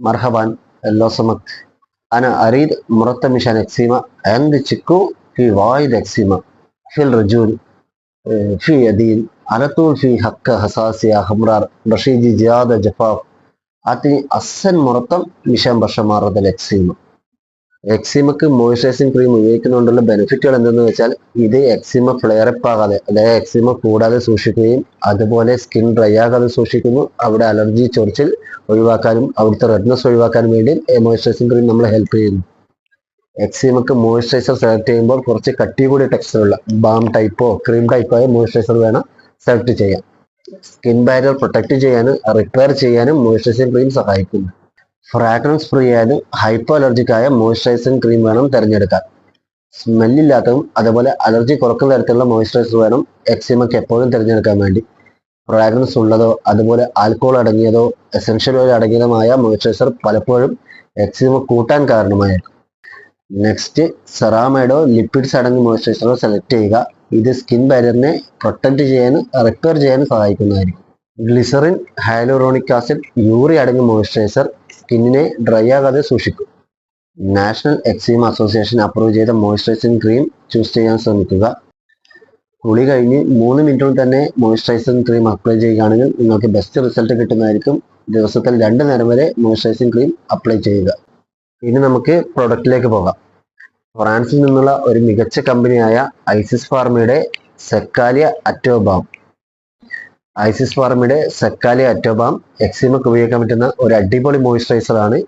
مرحبا لو سمحت أنا أريد مرطب مشان إكسيما. عندي شكو في وايد إكسيما في الرجول، في يدين على طول، في هكة حساسية حمرار بشرتي زيادة جفاف. أعطيني أحسن مرطب مشان بشرة الإكسيما. എക്സിമക്ക് moisturising cream ഉപയോഗിക്കുന്നതുകൊണ്ടുള്ള ബെനിഫിറ്റുകൾ എന്തെന്ന് വെച്ചാൽ ഇത് എക്സിമ ഫ്ലെയറപ്പ് ആകാതെ, അതായത് എക്സിമ കൂടാതെ സൂക്ഷിക്കുകയും അതുപോലെ സ്കിൻ ഡ്രൈ ആകാതെ സൂക്ഷിക്കുന്നു. അവിടെ അലർജി ചൊറിച്ചിൽ ഒഴിവാക്കാനും അവിടുത്തെ റെഡ്നെസ് ഒഴിവാക്കാനും വേണ്ടി മോയ്സ്ചറൈസിങ് ക്രീം നമ്മളെ ഹെൽപ്പ് ചെയ്യുന്നു. എക്സിമക്ക് മോയ്സ്ചറൈസർ സെലക്ട് ചെയ്യുമ്പോൾ കുറച്ച് കട്ടി കൂടിയ ടെക്സ്ചറുള്ള ബാം ടൈപ്പോ ക്രീം ടൈപ്പോ ആയ മോയ്സ്ചറൈസർ വേണം സെലക്ട് ചെയ്യാൻ. സ്കിൻ ബാരിയർ പ്രൊട്ടക്ട് ചെയ്യാനും റിപ്പയർ ചെയ്യാനും മോയ്സ്ചറൈസിങ് ക്രീം സഹായിക്കുന്നു. ഫ്രാഗ്രൻസ് ഫ്രീ ആയാലും ഹൈപ്പോ അലർജിക് ആയ മോയ്സ്ചറൈസിങ് ക്രീം വേണം തിരഞ്ഞെടുക്കാൻ. സ്മെല്ലില്ലാത്തതും അതുപോലെ അലർജി കുറക്കുന്ന തരത്തിലുള്ള മോയ്സ്ചറൈസർ വേണം എക്സിമയ്ക്ക് എപ്പോഴും തിരഞ്ഞെടുക്കാൻ വേണ്ടി. ഫ്രാഗ്രൻസ് ഉള്ളതോ അതുപോലെ ആൽക്കഹോൾ അടങ്ങിയതോ എസൻഷ്യൽ ഓയിൽ അടങ്ങിയതുമായ മോയ്സ്ചറൈസർ പലപ്പോഴും എക്സിമ കൂട്ടാൻ കാരണമായേക്കും. നെക്സ്റ്റ്, സെറാമൈഡോ ലിപ്പിഡ്സ് അടങ്ങിയ മോയ്സ്ചറൈസറോ സെലക്ട് ചെയ്യുക. ഇത് സ്കിൻ ബാരിയറിനെ പ്രൊട്ടക്ട് ചെയ്യാനും റിപ്പയർ ചെയ്യാനും സഹായിക്കുന്നതായിരിക്കും. ഗ്ലിസറിൻ, ഹൈലൂറോണിക് ആസിഡ്, യൂറി അടങ്ങിയ മോയ്സ്ചറൈസർ സ്കിന്നിനെ ഡ്രൈ ആകാതെ സൂക്ഷിക്കും. നാഷണൽ എക്സിമ അസോസിയേഷൻ അപ്രൂവ് ചെയ്ത മോയ്സ്ചറൈസിങ് ക്രീം ചൂസ് ചെയ്യാൻ ശ്രമിക്കുക. കുളി കഴിഞ്ഞ് 3 മിനിറ്റിൽ തന്നെ മോയ്സ്ചറൈസിങ് ക്രീം അപ്ലൈ ചെയ്യുകയാണെങ്കിൽ നിങ്ങൾക്ക് ബെസ്റ്റ് റിസൾട്ട് കിട്ടുന്നതായിരിക്കും. ദിവസത്തിൽ 2 നേരം വരെ മോയ്സ്ചറൈസിങ് ക്രീം അപ്ലൈ ചെയ്യുക. ഇനി നമുക്ക് പ്രൊഡക്റ്റിലേക്ക് പോകാം. ഫ്രാൻസിൽ നിന്നുള്ള ഒരു മികച്ച കമ്പനിയായ ഐസിസ് ഫാർമയുടെ സെക്കാലിയ അറ്റോബാം. ഐസിസ് ഫാർമയുടെ സെക്കാലിയ അറ്റോബാം എക്സിമക്ക് ഉപയോഗിക്കാൻ പറ്റുന്ന ഒരു അടിപൊളി മോയ്സ്ചറൈസർ ആണ്.